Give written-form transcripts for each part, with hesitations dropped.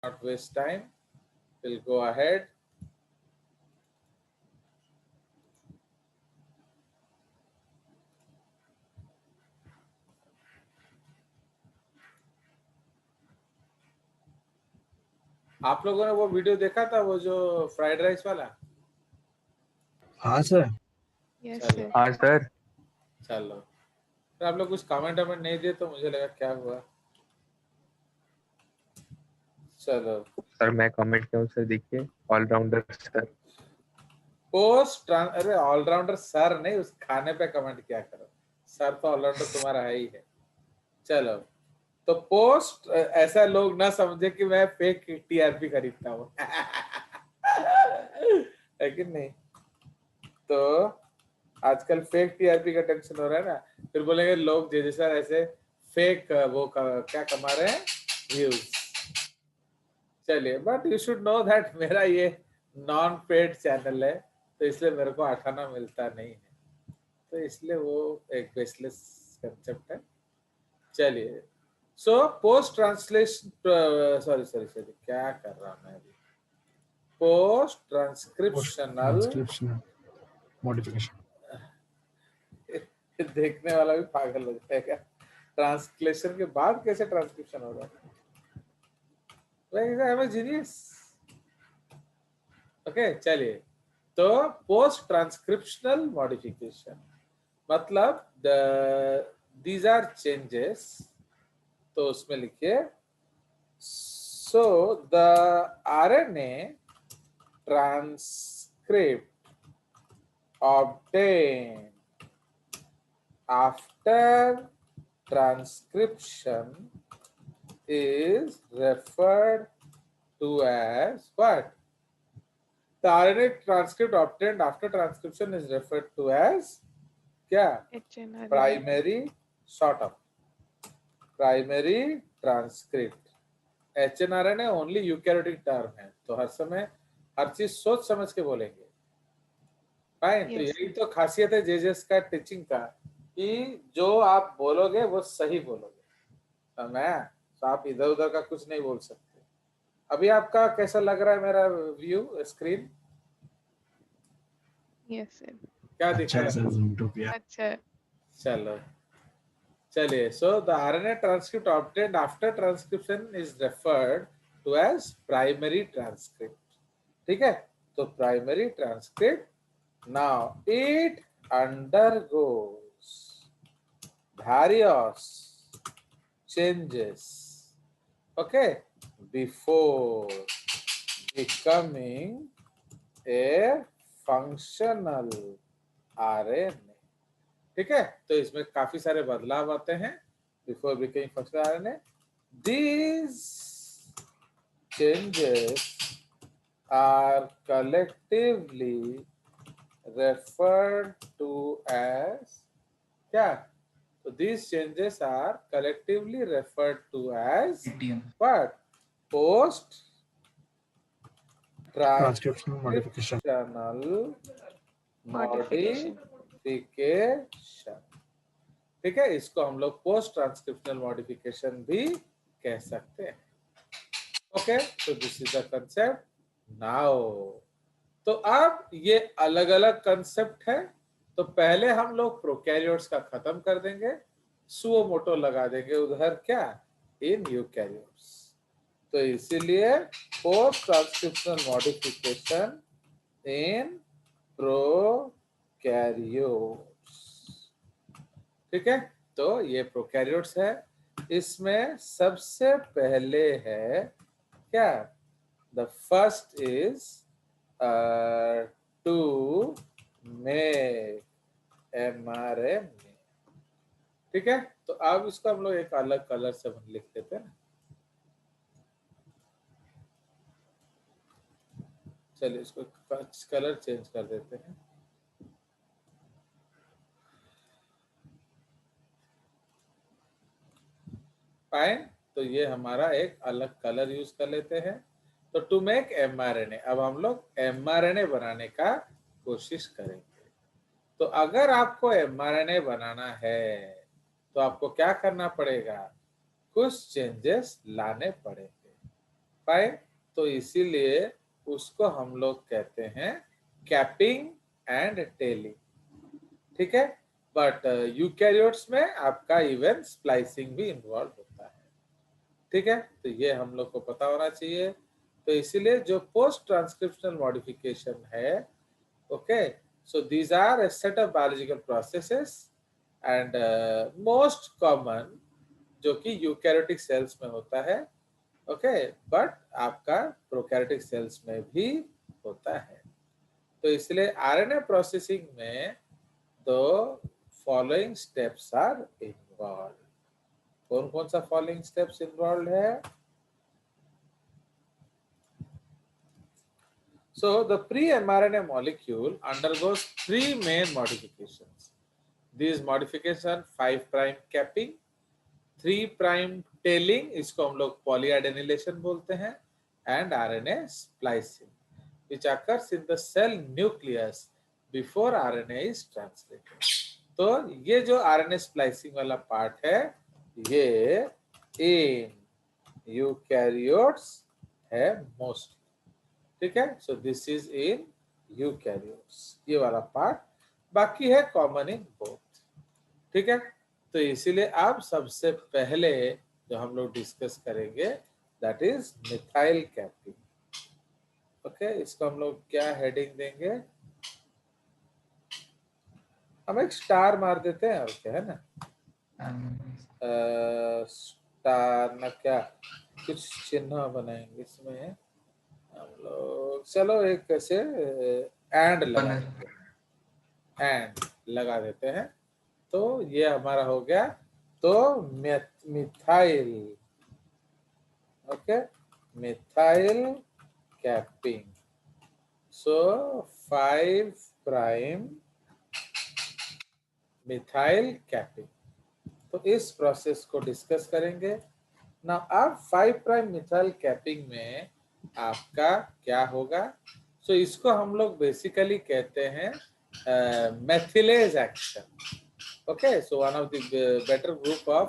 not waste time. We'll go ahead. आप लोगों ने वो वीडियो देखा था, वो जो फ्राइड राइस वाला? हाँ सर। यस चलो सर। हाँ सर। चलो, तो आप लोग कुछ कमेंट वमेंट नहीं दिए तो मुझे लगा क्या हुआ। चलो, सर मैं कमेंट किया हूँ सर, देखिए ऑलराउंडर सर। पोस्ट अरे ऑलराउंडर सर नहीं, उस खाने पे कमेंट क्या करो, सर तो ऑलराउंडर तुम्हारा है ही है। चलो, तो पोस्ट ऐसा लोग ना समझे कि मैं फेक टीआरपी खरीदता हूँ है कि नहीं? तो आजकल फेक टीआरपी का टेंशन हो रहा है ना, फिर बोलेंगे लोग जे सर ऐसे फेक क्या कमा रहे हैं, व्यूज। चलिए, but you should know that मेरा ये नॉन पेड चैनल है, तो इसलिए मेरे को आठाना मिलता नहीं है, तो इसलिए वो एक बेसलेस कंसेप्ट है। चलिए, सो पोस्ट ट्रांसलेशन, सॉरी क्या कर रहा हूँ मैं अभी, पोस्ट ट्रांसक्रिप्शनल मॉडिफिकेशन। देखने वाला भी पागल हो जाएगा, ट्रांसलेशन के बाद कैसे ट्रांसक्रिप्शन हो रहा है, जीनियस। ओके, चलिए, तो पोस्ट ट्रांसक्रिप्शनल मॉडिफिकेशन मतलब दीज आर चेंजेस, तो उसमें लिखिए, सो the RNA transcript obtained after transcription is referred to as what? The RNA transcript obtained after transcription is referred to as क्या? Primary sort of primary transcript. HNRNA only eukaryotic term है, तो हर समय हर चीज सोच समझ के बोलेंगे। फाइन, तो यही तो खासियत है जेजेस का टीचिंग का, कि जो आप बोलोगे वो सही बोलोगे, तो आप इधर उधर का कुछ नहीं बोल सकते। अभी आपका कैसा लग रहा है मेरा व्यू स्क्रीन? Yes sir. क्या दिख रहा है? अच्छा, चलो, चलिए, so the RNA transcript obtained after transcription is referred to as primary transcript. ठीक है, तो primary transcript, now it undergoes various changes, okay, before becoming a functional RNA। ठीक है, तो इसमें काफी सारे बदलाव आते हैं before becoming functional RNA. These changes are collectively referred to as क्या? So these changes are collectively referred to as what? Post Transcriptional modification. modification। ठीक है, इसको हम लोग पोस्ट ट्रांसक्रिप्शनल मॉडिफिकेशन भी कह सकते हैं। ओके, तो this is the concept now. तो अब ये अलग अलग कंसेप्ट है, तो पहले हम लोग प्रोकैरियोट्स का खत्म कर देंगे, सुओ मोटो लगा देंगे उधर क्या, इन यूकैरियोट्स। तो इसीलिए post transcriptional modification in prokaryotes. ठीक है, तो ये प्रोकैरियोट्स है, इसमें सबसे पहले है क्या, the first is to make mRNA। ठीक है, तो अब इसको हम लोग एक अलग कलर से लिख देते हैं ना। चलिए, इसको कलर चेंज कर देते हैं। फाइन, तो ये हमारा एक अलग कलर यूज कर लेते हैं। तो टू मेक mRNA, अब हम लोग mRNA बनाने का कोशिश करेंगे। तो अगर आपको mRNA बनाना है तो आपको क्या करना पड़ेगा, कुछ चेंजेस लाने पड़ेंगे। फाइन। तो इसीलिए उसको हम लोग कहते हैं कैपिंग एंड टेलिंग, ठीक है। बट यूकैरियोट्स में आपका इवन स्प्लाइसिंग भी इन्वॉल्व होता है, ठीक है। तो ये हम लोग को पता होना चाहिए। तो इसीलिए जो पोस्ट ट्रांसक्रिप्शनल मॉडिफिकेशन है, okay, so these are a set of biological processes and most common जो कि यूकैरियोटिक सेल्स में होता है, ओके, बट आपका प्रोकैरियोटिक सेल्स में भी होता है। तो इसलिए आरएनए प्रोसेसिंग में तो फॉलोइंग स्टेप्स आर इन्वॉल्व। कौन कौन सा फॉलोइंग स्टेप्स इन्वॉल्व है? So the pre-mRNA molecule undergoes three main modifications. These modifications 5' capping, 3' tailing, इसको हम लोग polyadenylation बोलते हैं, and RNA splicing, which occurs in the cell nucleus before RNA is translated. तो ये जो RNA splicing वाला पार्ट है, ये इन यूकैरियोट्स है मोस्ट, ठीक है। So this is in eukaryotes, ये वाला पार्ट, बाकी है कॉमन इन बोथ, ठीक है। तो इसीलिए अब सबसे पहले जो हम लोग डिस्कस करेंगे that is methyl capping, okay. इसको हम लोग क्या हेडिंग देंगे? हम एक स्टार मार देते हैं और क्या है ना, स्टार ना क्या कुछ चिन्ह बनाएंगे इसमें हम लोग। चलो एक कैसे एंड लगा देते हैं, एंड लगा देते हैं। तो ये हमारा हो गया तो मिथाइल, ओके, मिथाइल कैपिंग। सो 5' मिथाइल कैपिंग। तो इस प्रोसेस को डिस्कस करेंगे ना। अब 5' मिथाइल कैपिंग में आपका क्या होगा? सो इसको हम लोग बेसिकली कहते हैं मेथिलेज action, okay. So one of the better group of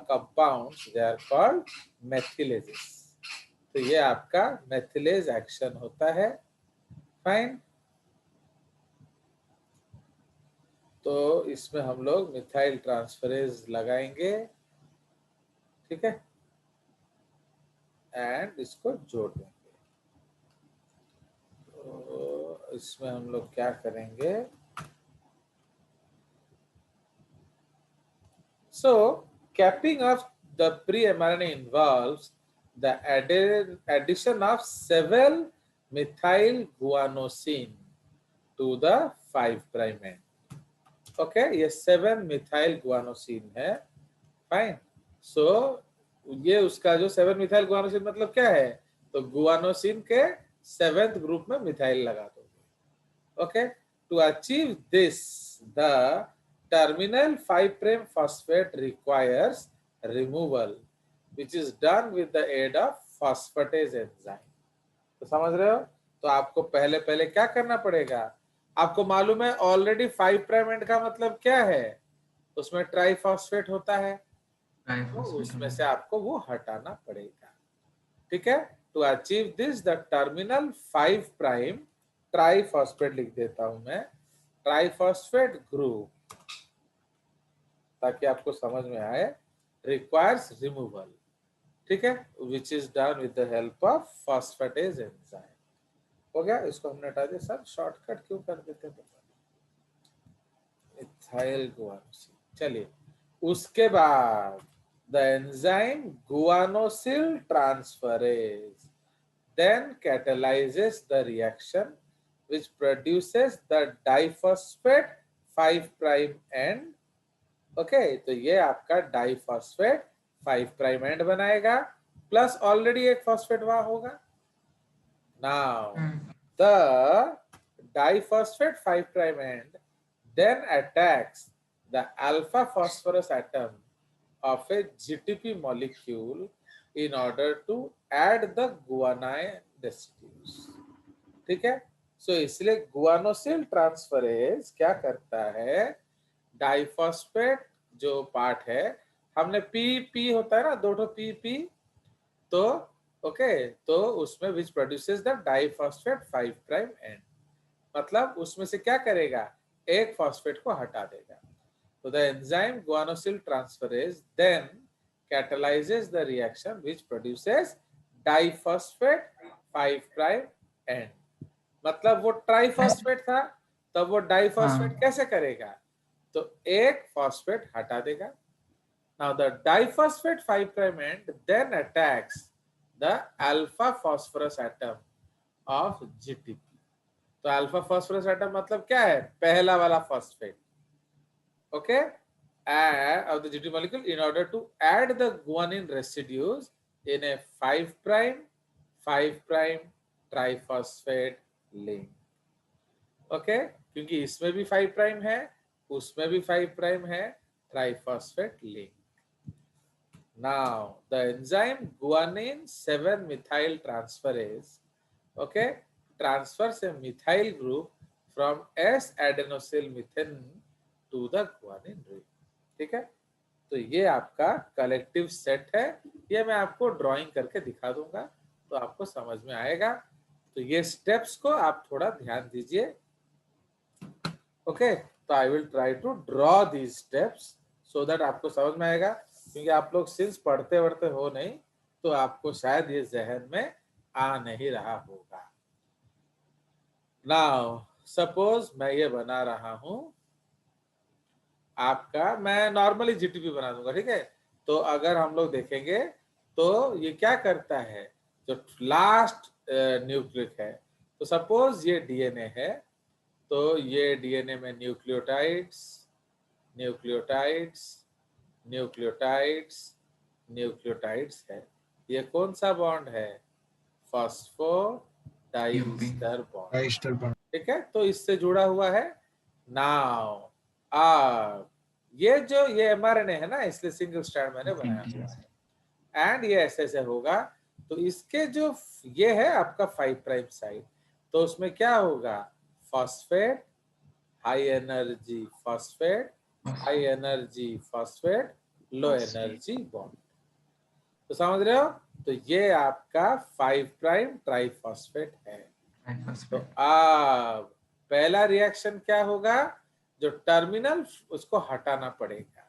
compounds, they are called methylases. तो ये आपका मेथिलेज एक्शन होता है, फाइन। तो इसमें हम लोग मिथाइल ट्रांसफरेज लगाएंगे, ठीक है, एंड इसको जोड़ देंगे। तो इसमें हम लोग क्या करेंगे? So capping of the pre-mRNA involves the addition of several methyl guanosine to the 5' end. Okay, ये 7 मिथाइल गुआनोसिन है, फाइन। सो ये उसका जो 7 मिथाइल गुआनोसिन मतलब क्या है? तो गुआनोसिन के 7th ग्रुप में मिथाइल लगा दोगे, okay. To achieve this the terminal 5' phosphate requires removal, which is done with the aid of phosphatase enzyme. तो समझ रहे हो? तो आपको पहले पहले क्या करना पड़ेगा? आपको मालूम है ऑलरेडी 5' एंड का मतलब क्या है? उसमें ट्राइफॉस्फेट होता है, तो उसमें से आपको वो हटाना पड़ेगा, ठीक है। To achieve this the terminal 5' triphosphate लिख देता हूं मैं, ट्राइफॉस्फेट ग्रुप, ताकि आपको समझ में आए, रिक्वायर्स रिमूवल, ठीक है, which is done with the help of phosphatase enzyme. हो गया, इसको हमने हटा दिया। सर शॉर्टकट क्यों कर देते हैं? Methyl guanosine. चलिए, उसके बाद the enzyme guanosyl transferase then catalyzes the reaction which produces the diphosphate 5' end, okay. तो ये आपका डाइफॉस्फेट 5' एंड बनाएगा, प्लस ऑलरेडी एक फॉस्फेट वहां होगा। Now the diphosphate 5' and then attacks the alpha phosphorus atom of a GTP molecule in order to add the guanine residues, ठीक है। सो इसलिए गुआनोसिल ट्रांसफरेज क्या करता है? डाइफॉस्फेट जो पार्ट है, हमने पी होता है ना, 2 पी, तो ओके तो उसमें which produces the diphosphate 5 prime end, मतलब उसमें से क्या करेगा, एक फॉस्फेट को हटा देगा। तो the enzyme guanosyl transferase then catalyzes the reaction which produces diphosphate 5 prime end, मतलब वो ट्राइफॉस्फेट था, तब वो डाइफॉस्फेट हाँ कैसे करेगा, तो एक फॉस्फेट हटा देगा। Now the diphosphate 5 prime end then attacks the alpha phosphorus atom of GTP। तो अल्फा फॉस्फोरस एटम मतलब क्या है, पहला वाला phosphate, okay, of the GTP molecule in order to add the guanine residues in a 5 prime triphosphate link। Okay क्योंकि इसमें भी 5 prime है, उसमें भी 5 प्राइम है, triphosphate link. Now the enzyme guanine 7 methyl transferase, okay, transfers a methyl group from S adenosyl methane to the guanine ring। ठीक है, तो ये आपका कलेक्टिव सेट है, ये मैं आपको ड्राइंग करके दिखा दूंगा तो आपको समझ में आएगा। तो ये स्टेप्स को आप थोड़ा ध्यान दीजिए, ओके। तो I will try to draw these steps so that आपको समझ में आएगा, क्योंकि आप लोग सिंस पढ़ते वढ़ते हो नहीं तो आपको शायद ये जहन में आ नहीं रहा होगा। नाउ सपोज मैं ये बना रहा हूं आपका, मैं नॉर्मली जीटीपी बना दूंगा, ठीक है। तो अगर हम लोग देखेंगे तो ये क्या करता है, जो लास्ट न्यूक्लिक है, तो सपोज ये डीएनए है, तो ये डीएनए में न्यूक्लियोटाइड्स न्यूक्लियोटाइड्स न्यूक्लियोटाइड्स न्यूक्लियोटाइड्स है। ये कौन सा बॉन्ड है, फॉस्फोडाइस्टर बॉन्ड, डाइस्टर बॉन्ड। ठीक है, तो इससे जुड़ा हुआ है। नाउ अब ये एमआरएनए है ना, इसलिए सिंगल स्ट्रैंड मैंने बनाया हुआ है, एंड ये ऐसे ऐसे होगा। तो इसके जो ये है आपका 5 प्राइम साइड, तो उसमें क्या होगा, phosphate, high energy phosphate, high energy phosphate, low energy bond. तो समझ रहे हो, तो ये आपका 5 प्राइम ट्राइफॉस्फेट है। तो अब पहला रिएक्शन क्या होगा, जो टर्मिनल उसको हटाना पड़ेगा।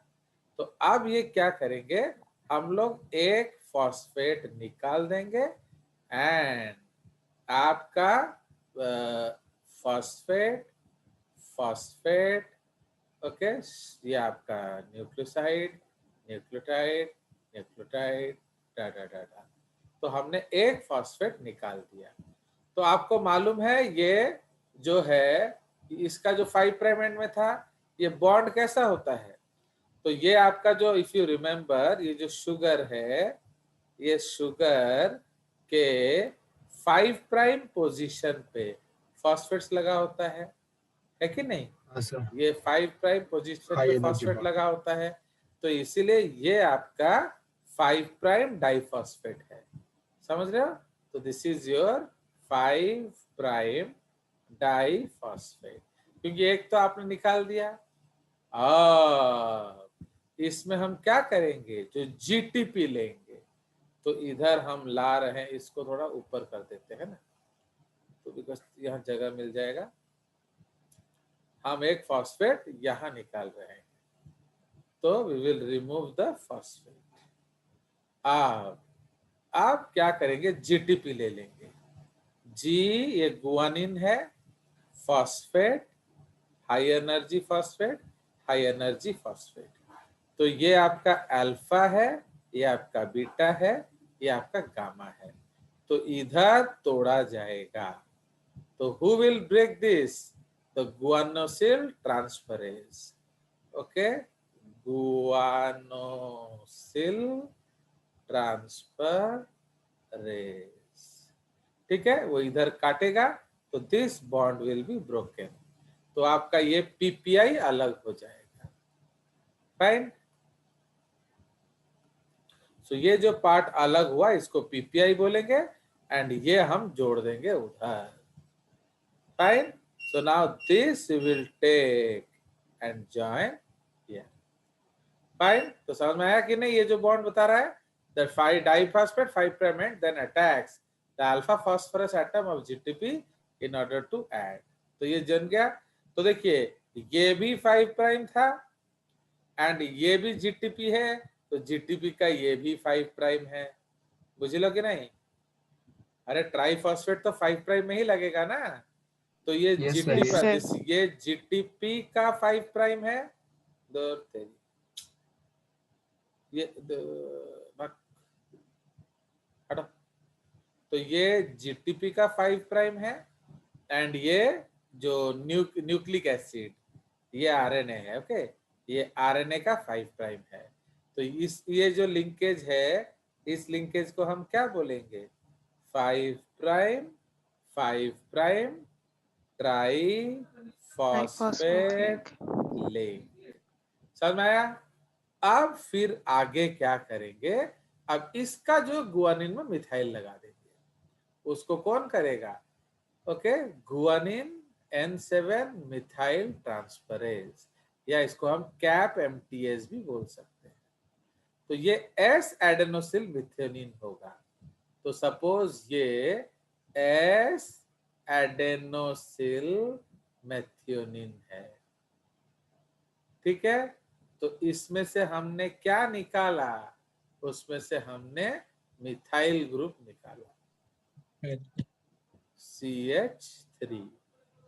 तो अब ये क्या करेंगे, हम लोग एक फॉस्फेट निकाल देंगे एंड आपका फॉस्फेट फॉस्फेट, ओके, ये आपका न्यूक्लियोसाइड न्यूक्लियोटाइड न्यूक्लियोटाइड डा डा डा डा। तो हमने एक फॉस्फेट निकाल दिया। तो आपको मालूम है ये जो है, इसका जो 5 प्राइम एंड में था, ये बॉन्ड कैसा होता है, तो ये आपका जो, इफ यू रिमेम्बर, ये जो शुगर है, ये शुगर के 5 प्राइम पोजीशन पे फॉस्फेट्स लगा होता है कि नहीं, हाँ सर। ये 5 प्राइम पोजीशन हाई पे एनर्जी फॉस्फेट बॉन्ड। लगा होता है, तो इसीलिए ये आपका 5 प्राइम डाइफॉस्फेट है। समझ रहे हो, तो this is your 5 prime diphosphate, क्योंकि एक तो आपने निकाल दिया। इसमें हम क्या करेंगे, जो जीटीपी लेंगे, तो इधर हम ला रहे हैं, इसको थोड़ा ऊपर कर देते हैं ना, तो बिकॉज यहाँ जगह मिल जाएगा। हम एक फॉस्फेट यहाँ निकाल रहे हैं, तो we will remove the phosphate. अब क्या करेंगे, जीटीपी ले लेंगे। जी ये गुआनिन है, phosphate, high energy phosphate, high energy phosphate. तो ये आपका अल्फा है, ये आपका बीटा है, ये आपका गामा है। तो इधर तोड़ा जाएगा। तो who will break this, the guanosyl transferase, okay, guanosyl transferase, ठीक है, वो इधर काटेगा, तो this bond will be broken. तो आपका ये पीपीआई अलग हो जाएगा, फाइन। सो ये जो पार्ट अलग हुआ इसको पीपीआई बोलेंगे, एंड ये हम जोड़ देंगे उधर, fine. So now this will take and join here, fine. तो समझ में आया कि नहीं, ये जो बॉन्ड बता रहा है, the 5 diphosphate 5 prime end then attacks the alpha phosphorus atom of GTP in order to add. तो ये जन गया। तो देखिए ये भी 5 प्राइम था एंड ये भी GTP है, तो GTP का ये भी 5 प्राइम है। बुझ लो कि नहीं? अरे ट्राइफॉस्फेट तो 5 प्राइम में ही लगेगा ना, तो ये Yes, sir. GTP Yes, sir. ये GTP का 5 प्राइम है। दो तेरी ये हटो। तो ये GTP का 5 प्राइम है एंड ये जो न्यूक्लिक एसिड ये आरएनए है। ओके, ये आरएनए का 5 प्राइम है। तो इस ये जो लिंकेज है, इस लिंकेज को हम क्या बोलेंगे? 5 प्राइम 5 प्राइम ट्राइफॉस्फेट लिंक। समझ में आया? अब फिर आगे क्या करेंगे? अब इसका जो गुआनिन में मिथाइल लगा देंगे, उसको कौन करेगा? Okay, guanine N7 methyl transferase, या इसको हम कैप MTS भी बोल सकते हैं। तो ये S एडेनोसिल मिथ्योनिन होगा। तो सपोज ये S एडेनोसिल मेथियोनिन है, ठीक है। तो इसमें से हमने क्या निकाला? उसमें से हमने मिथाइल ग्रुप निकाला CH3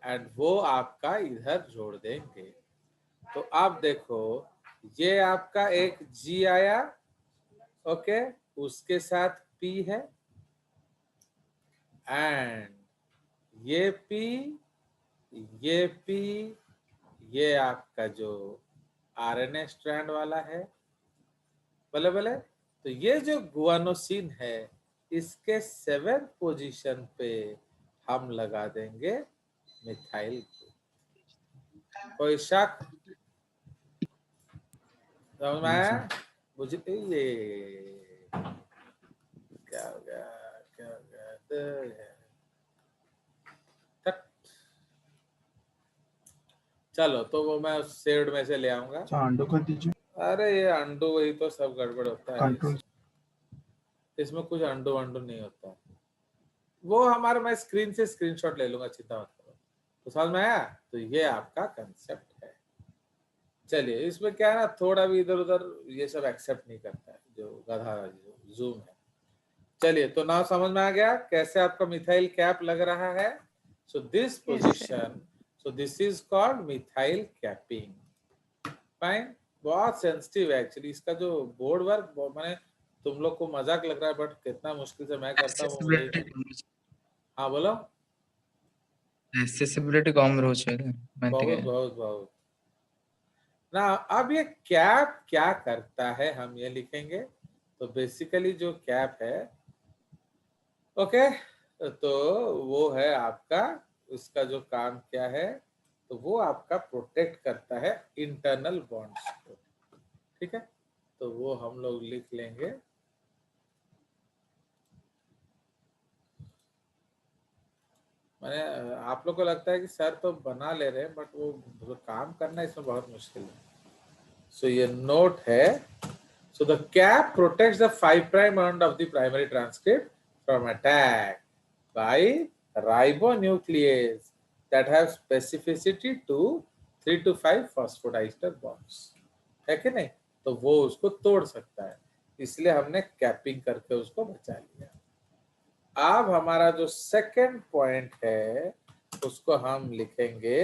एंड वो आपका इधर जोड़ देंगे। तो अब देखो ये आपका एक G आया, ओके, उसके साथ P है एंड ये P ये आपका जो RNA स्ट्रैंड वाला है, बोले बोले। तो ये जो गुआनोसिन है इसके 7th पोजीशन पे हम लगा देंगे मिथाइल ग्रुप। कोई शक? समझ में आया? मुझे ये क्या हो गया चलो, तो वो मैं सेव्ड में से ले आऊंगा। अंडू कर दीजिए। अरे ये अंडू वही तो सब गड़बड़ होता है, कंट्रोल इसमें कुछ अंडू नहीं होता। वो हमारा मैं स्क्रीन से स्क्रीनशॉट ले लूंगा, चिंता मत करो। तो समझ में आया? तो ये आपका कंसेप्ट है। चलिए, इसमें क्या है ना, थोड़ा भी इधर उधर ये सब एक्सेप्ट नहीं करता है जो गधा जूम है। चलिए, तो नाउ समझ में आ गया कैसे आपका मिथाइल कैप लग रहा है। So this position, so this is called methyl capping. Fine, बहुत सेंसिटिव है एक्चुअली। इसका जो बोर्ड वर्क मैंने तुम लोग को मजाक लग रहा है, बट कितना मुश्किल से मैं करता हूँ। हाँ बोलो। एक्सेसिबिलिटी कम रोचे बहुत ना। अब ये कैप क्या करता है हम ये लिखेंगे। तो बेसिकली जो कैप है, ओके, तो वो है आपका, उसका जो काम क्या है, तो वो आपका प्रोटेक्ट करता है इंटरनल बॉन्ड्स को, ठीक है। तो वो हम लोग लिख लेंगे मैंने, आप लोग को लगता है कि सर तो बना ले रहे हैं, बट वो काम करना इसमें बहुत मुश्किल है। सो ये नोट है। So the cap protects the 5 prime end of the primary transcript from attack by ribonuclease that have specificity to 3 to 5 phosphodiester bonds, है कि नहीं? तो वो उसको तोड़ सकता है, इसलिए हमने कैपिंग करके उसको बचा लिया। अब हमारा जो सेकंड पॉइंट है उसको हम लिखेंगे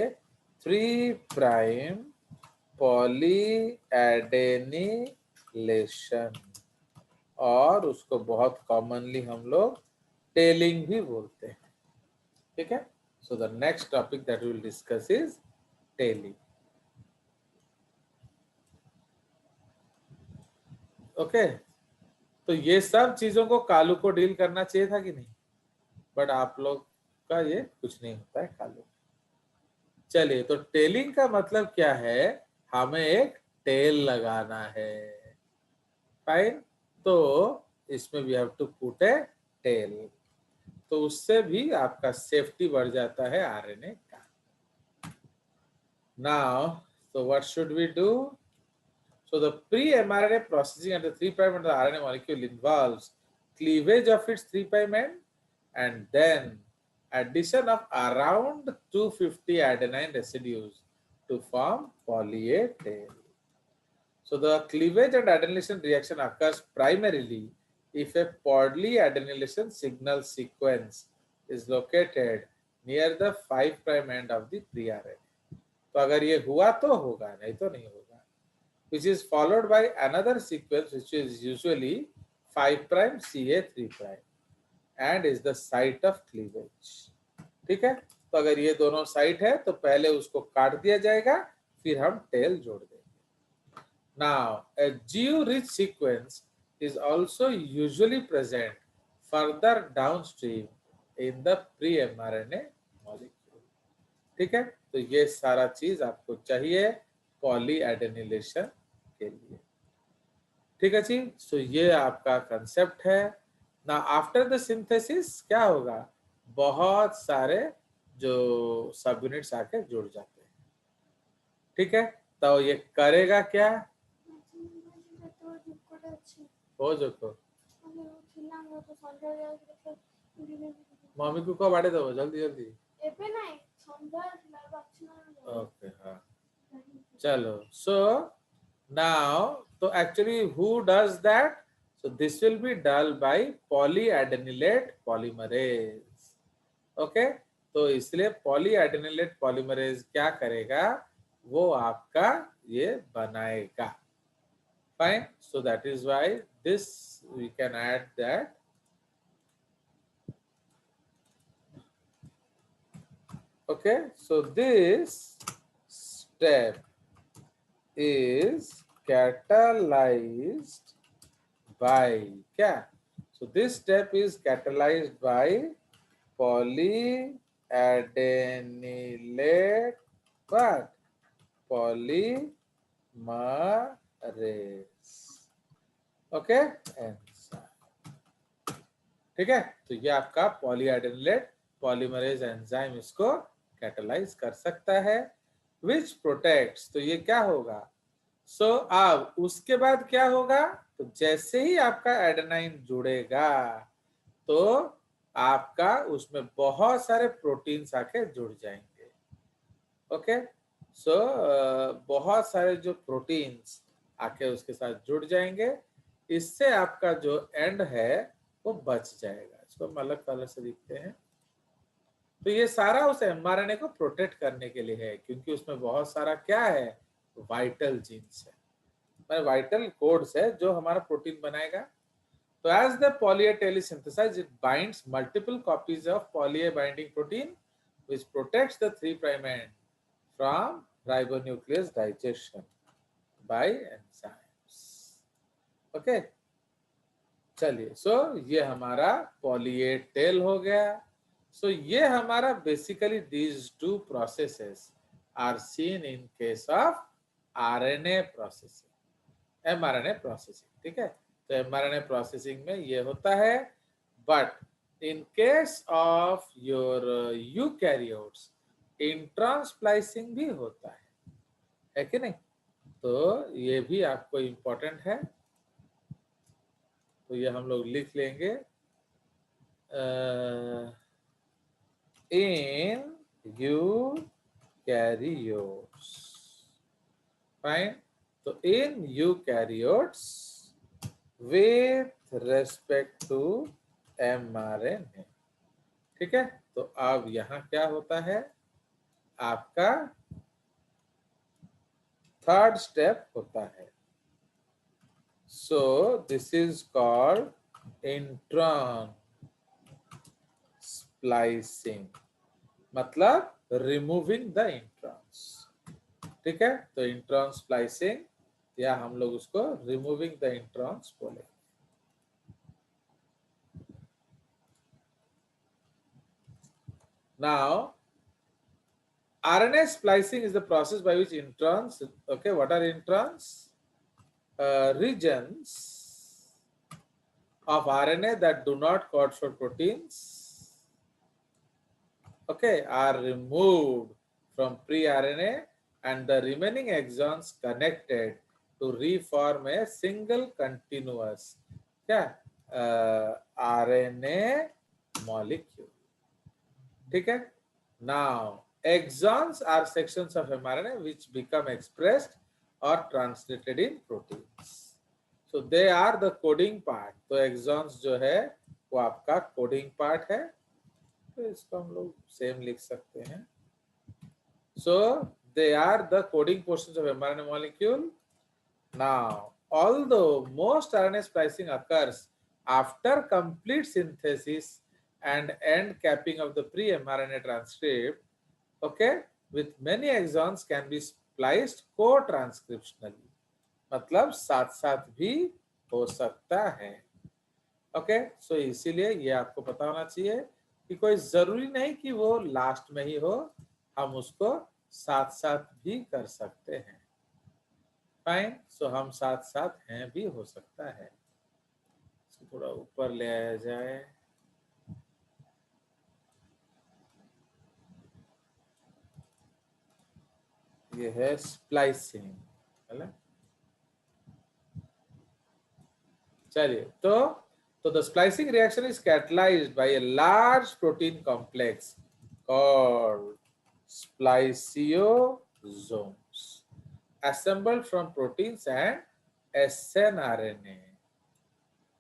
3 प्राइम पॉली एडेनिलेशन, और उसको बहुत कॉमनली हम लोग टेलिंग भी बोलते हैं, ठीक है। So the next topic that we will discuss is tailing. Okay, तो ये सब चीजों को कालू को डील करना चाहिए था कि नहीं, बट आप लोग का ये कुछ नहीं होता है कालू। चलिए, तो टेलिंग का मतलब क्या है? हमें एक टेल लगाना है। फाइन, तो इसमें we have to put a tail, तो उससे भी आपका सेफ्टी बढ़ जाता है आरएनए का। Now, so what should we do? So the pre-mRNA processing at the 3' end of the RNA molecule involves cleavage of its 3' end and then addition of around 250 adenine residues to form poly-A tail. So the cleavage and adenylation reaction occurs primarily if a polyadenylation signal sequence is located near the 5' end of the pre-RNA. तो अगर ये हुआ तो होगा, नहीं तो नहीं होगा. Which is followed by another sequence which is usually 5' CA 3' and is the site of cleavage. ठीक है, तो अगर ये दोनों साइट है तो पहले उसको काट दिया जाएगा, फिर हम टेल जोड़ देंगे. Now, a GU-rich sequence is also usually present further downstream in the pre-mRNA molecule. ठीक है, तो ये सारा चीज आपको चाहिए पॉलीएडेनिलेशन के लिए. ठीक है जी, सो ये आपका कंसेप्ट है. ना आफ्टर द सिंथेसिस क्या होगा, बहुत सारे जो सब यूनिट्स आके जुड़ जाते हैं. ठीक है, तो ये करेगा क्या, हो जो को मम्मी को कब आड़े दो जल्दी जल्दी. ओके हाँ, चलो. सो नाउ तो actually who does that, so this will be done by polyadenylate polymerase. Okay, तो इसलिए polyadenylate polymerase क्या करेगा, वो आपका ये बनाएगा. Fine, so that is why this we can add that. Okay, so this step is catalyzed by क्या? So this step is catalyzed by polyadenylate what? Polymerase. Okay, ठीक है, तो ये आपका पॉलीएडेनिलेट पॉलीमरेज एंजाइम इसको कैटलाइज कर सकता है, विच प्रोटेक्ट्स. तो ये क्या होगा, सो अब उसके बाद क्या होगा, तो जैसे ही आपका एडेनाइन जुड़ेगा तो आपका उसमें बहुत सारे प्रोटीन्स आके जुड़ जाएंगे. ओके, सो बहुत सारे जो प्रोटीन्स आके उसके साथ जुड़ जाएंगे, इससे आपका जो एंड है वो बच जाएगा. इसको हम अलग कलर से दिखते हैं. तो ये सारा उस एमआरएनए को प्रोटेक्ट करने के लिए है, क्योंकि उसमें बहुत सारा क्या है, वाइटल जीन्स है, मतलब वाइटल कोड्स है जो हमारा प्रोटीन बनाएगा. तो as the poly A tail is synthesised, it binds multiple copies of poly A binding protein which protects the 3' end from ribonuclease digestion by enzymes. Okay, चलिए, सो ये हमारा पॉली-ए टेल हो गया. सो ये हमारा basically these two processes are seen in case of RNA processing, mRNA processing. ठीक है, तो एमआरएनए प्रोसेसिंग में ये होता है, but in case of your eukaryotes intron splicing भी होता है कि नहीं. तो ये भी आपको इम्पोर्टेंट है, तो ये हम लोग लिख लेंगे. In eukaryotes, fine. तो in eukaryotes with respect to mRNA. ठीक है, तो अब यहाँ क्या होता है, आपका थर्ड स्टेप होता है. So this is called intron splicing, मतलब रिमूविंग द इंट्रॉन्स. ठीक है, तो इंट्रॉन स्प्लाइसिंग या हम लोग उसको रिमूविंग द इंट्रॉन्स बोलेंगे. Now, RNA splicing is the process by which introns, okay, what are introns? Regions of RNA that do not code for proteins, okay, are removed from pre-RNA and the remaining exons connected to reform a single continuous क्या RNA molecule. ठीक है. Now exons are sections of mRNA which become expressed or translated in proteins. So they are the coding part. तो exons जो है वो आपका coding part है. तो इसको हम लोग सेम लिख सकते हैं. So they are the coding portions of mRNA molecule. Now, although most RNA splicing occurs after complete synthesis and end capping of the pre-mRNA transcript, okay, with many exons can be spliced co-transcriptionally. मतलब साथ साथ भी हो सकता है. Okay, सो इसीलिए ये आपको पता होना चाहिए कि कोई जरूरी नहीं कि वो लास्ट में ही हो, हम उसको साथ साथ भी कर सकते हैं. फाइन, सो हम साथ साथ हैं भी हो सकता है. थोड़ा ऊपर ले आया जाए. ये है स्प्लाइसिंग. चलिए, तो the splicing reaction is catalyzed by a large protein complex called spliceosomes assembled from proteins and snRNA,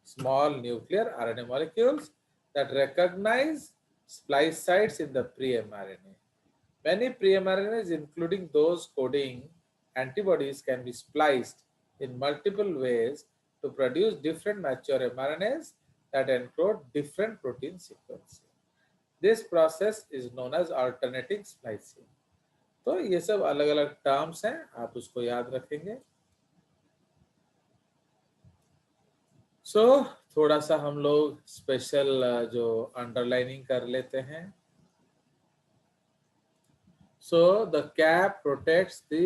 small nuclear RNA molecules that recognize splice sites in the pre-mRNA. Many pre-mRNAs, including those coding antibodies, can be spliced in multiple ways to produce different mature mRNAs that encode different protein sequences. This process is known as alternating splicing. तो ये सब अलग अलग terms हैं, आप उसको याद रखेंगे. सो थोड़ा सा हम लोग स्पेशल जो अंडरलाइनिंग कर लेते हैं. So the cap protects the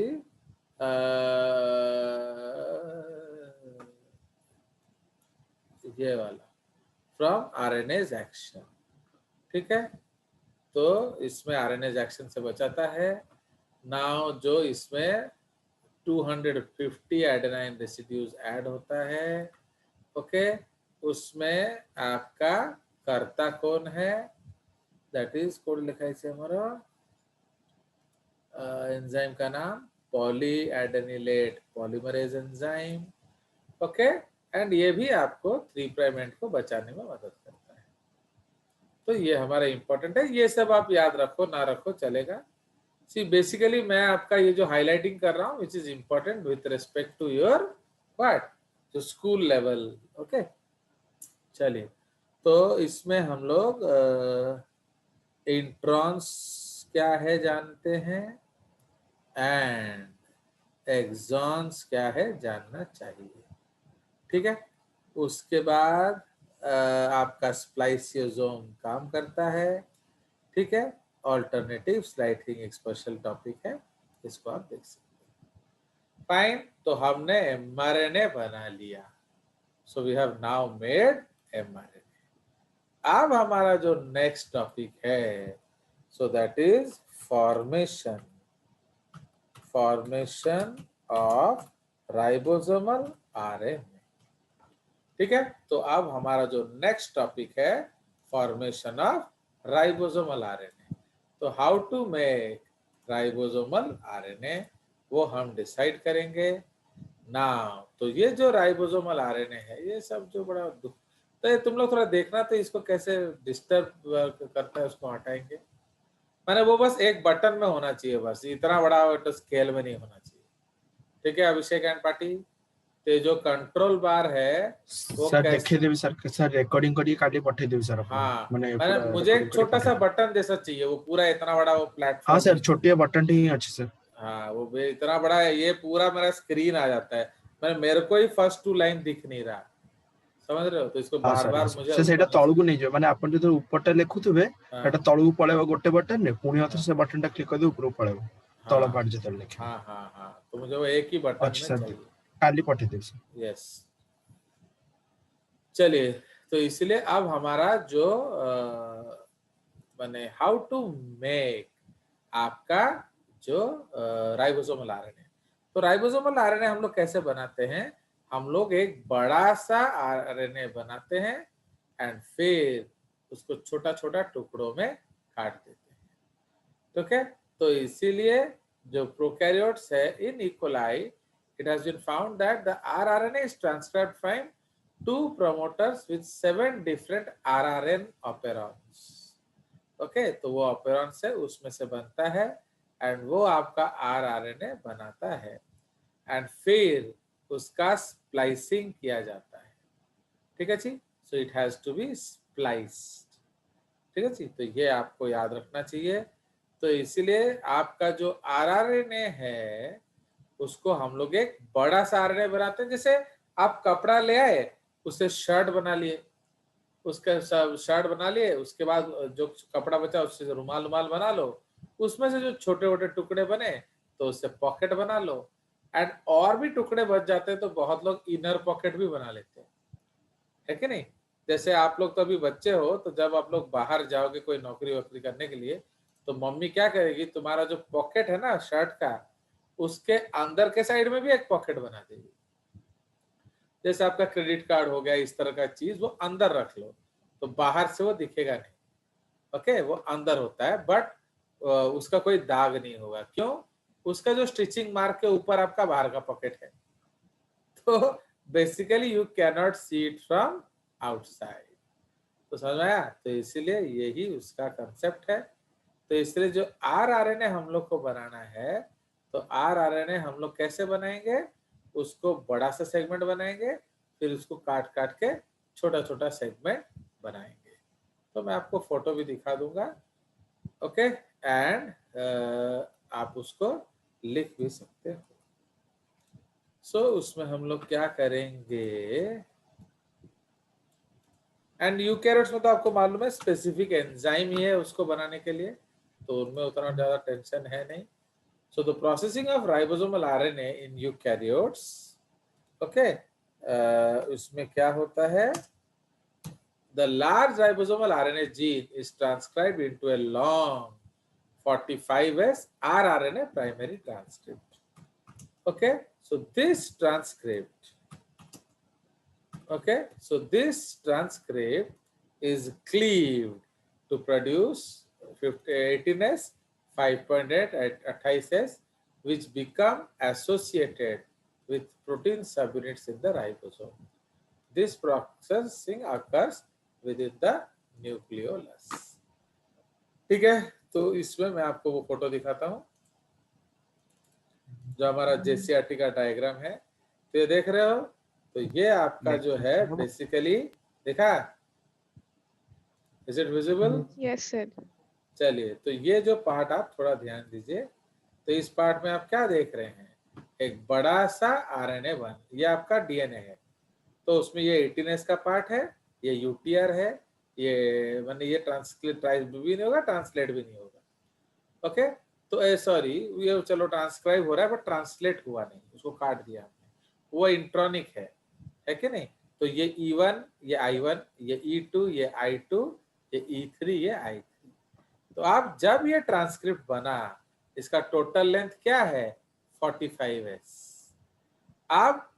ये वाला from RNA's action. ठीक है, तो इसमें RNA's action से बचाता है. नाउ जो इसमें 250 एडेनाइन रेसिड्यूज ऐड होता है, ओके, उसमें आपका कर्ता कौन है, दैट इज कोड लिखा है हमारा एंजाइम का नाम poly adenylate polymerase enzyme. Okay, and ये भी आपको 3' एंड को बचाने में मदद करता है. तो ये हमारा इंपॉर्टेंट है. ये सब आप याद रखो ना रखो चलेगा. सी बेसिकली मैं आपका ये जो हाईलाइटिंग कर रहा हूँ which is important with respect to your what जो स्कूल लेवल. ओके, चलिए, तो इसमें हम लोग इंट्रॉन्स क्या है जानते हैं एंड एक्सॉन्स क्या है जानना चाहिए. ठीक है, उसके बाद आपका स्प्लाइसियोसोम काम करता है. ठीक है, ऑल्टरनेटिव स्लाइडिंग एक स्पेशल टॉपिक है, इसको आप देख सकते हैं. फाइन, तो हमने mRNA बना लिया. So we have now made mRNA. अब हमारा जो नेक्स्ट टॉपिक है, so that is formation of ribosomal RNA. ठीक है, तो अब हमारा जो नेक्स्ट टॉपिक है फॉर्मेशन ऑफ राइबोसोमल RNA. तो how to make ribosomal RNA वो हम डिसाइड करेंगे नाउ. तो ये जो राइबोसोमल RNA है, ये सब जो बड़ा दुख, तो ये तुम लोग थोड़ा देखना तो इसको कैसे डिस्टर्ब करता है, उसको हटाएंगे. मैंने वो बस एक बटन में होना चाहिए, बस इतना बड़ा तो स्केल में नहीं होना चाहिए. ठीक है अभिषेक एंड पार्टी, तो जो कंट्रोल बार है वो सर देखे देबी सर रिकॉर्डिंग करी काली पठे देबी सर. हाँ, मैंने मुझे एक छोटा सा बटन जैसा चाहिए, वो पूरा इतना बड़ा वो प्लेटफॉर्म. हाँ सर, छोटे बटन ही अच्छे सर. हाँ, वो इतना बड़ा है, ये पूरा मेरा स्क्रीन आ जाता है. मेरे को ही फर्स्ट 2 लाइन दिख नहीं रहा, समझ रहे हो. तो इसको बार बार मुझे से सेटा तळगु नहीं जो माने अपन जो ऊपरटा लिखुथबे एटा तळगु पळेबो गोटे बटन ने पुणी अथर से बटनटा क्लिक कर दे ऊपर पळेबो तळ पार्ट जे तळ लिखे. हां हां हां, तो मुझे वो एक ही बटन में चाहिए. काली पठे दे सर. यस, चलिए, तो इसलिए अब हमारा जो माने हाउ टू मेक आपका जो राइबोसोमल RNA. तो राइबोसोमल आरएनए हम लोग कैसे बनाते हैं, हम लोग एक बड़ा सा आरएनए बनाते हैं एंड फिर उसको छोटा छोटा टुकड़ों में काट देते हैं, ठीक है। तो इसीलिए जो प्रोकैरियोट्स है in E coli, it has been found that the rRNA is transcribed from 2 promoters with 7 different rRN operons. Okay, तो वो ऑपेरॉन्स है उसमें से बनता है एंड वो आपका rRNA बनाता है एंड फिर उसका स्प्लाइसिंग किया जाता है, ठीक है जी। So it has to be spliced, ठीक है जी। तो ये आपको याद रखना चाहिए। तो इसीलिए आपका जो rRNA है उसको हम लोग एक बड़ा सा आरएनए बनाते हैं। जैसे आप कपड़ा ले आए, उससे शर्ट बना लिए, उसका शर्ट बना लिए, उसके बाद जो कपड़ा बचा उससे रुमाल बना लो, उसमें से जो छोटे छोटे टुकड़े बने तो उससे पॉकेट बना लो एंड और भी टुकड़े बच जाते हैं तो बहुत लोग इनर पॉकेट भी बना लेते हैं, है कि नहीं। जैसे आप लोग तो अभी बच्चे हो, तो जब आप लोग बाहर जाओगे कोई नौकरी वोकरी करने के लिए, तो मम्मी क्या करेगी, तुम्हारा जो पॉकेट है ना शर्ट का, उसके अंदर के साइड में भी एक पॉकेट बना देगी। जैसे आपका क्रेडिट कार्ड हो गया, इस तरह का चीज वो अंदर रख लो, तो बाहर से वो दिखेगा नहीं, ओके, वो अंदर होता है बट उसका कोई दाग नहीं होगा। क्यों? उसका जो स्टिचिंग मार्क के ऊपर आपका बाहर का पॉकेट है, तो basically you can not see it from outside. तो समझ में आया? तो इसीलिए यही उसका कंसेप्ट है। तो इसलिए जो rRNA हम लोग को बनाना है, तो rRNA हम लोग कैसे बनाएंगे, उसको बड़ा सा सेगमेंट बनाएंगे, फिर उसको काट काट के छोटा छोटा सेगमेंट बनाएंगे। तो मैं आपको फोटो भी दिखा दूंगा, ओके, एंड आप उसको लिख भी सकते हो। सो उसमें हम लोग क्या करेंगे, एंड यूकैरियोट्स में तो आपको मालूम है स्पेसिफिक एंजाइम ही है उसको बनाने के लिए, तो उनमें उतना ज्यादा टेंशन है नहीं। So the processing of ribosomal RNA in eukaryotes, okay, उसमें क्या होता है, the large ribosomal RNA gene is transcribed into a long 45S rRNA primary transcript. Okay, so this transcript, okay, so this transcript is cleaved to produce 18S 5.8 at 28S, which become associated with protein subunits in the ribosome. This processing occurs within the nucleolus. ठीक है, तो इसमें मैं आपको वो photo दिखाता हूँ जो हमारा JCRT का डायग्राम है। तो ये देख रहे हो, तो ये आपका जो है बेसिकली, देखा, is it visible? Yes sir. चलिए, तो ये जो पार्ट आप थोड़ा ध्यान दीजिए। तो इस पार्ट में आप क्या देख रहे हैं, एक बड़ा सा आरएनए बन, ये आपका डीएनए है। तो उसमें ये 18S का पार्ट है, ये यूटीआर है, ये माने ये ट्रांसक्राइब भी नहीं होगा, ट्रांसलेट भी नहीं होगा, ओके। तो सॉरी, ये चलो ट्रांसक्राइब हो रहा है बट ट्रांसलेट हुआ नहीं, उसको काट दिया हमने, वो इंट्रॉनिक है कि नहीं। तो ये E1, ये I1, ये E2, ये I2, ये E3, ये I3। तो आप जब ये ट्रांसक्रिप्ट बना, इसका टोटल लेंथ क्या है 45S। अब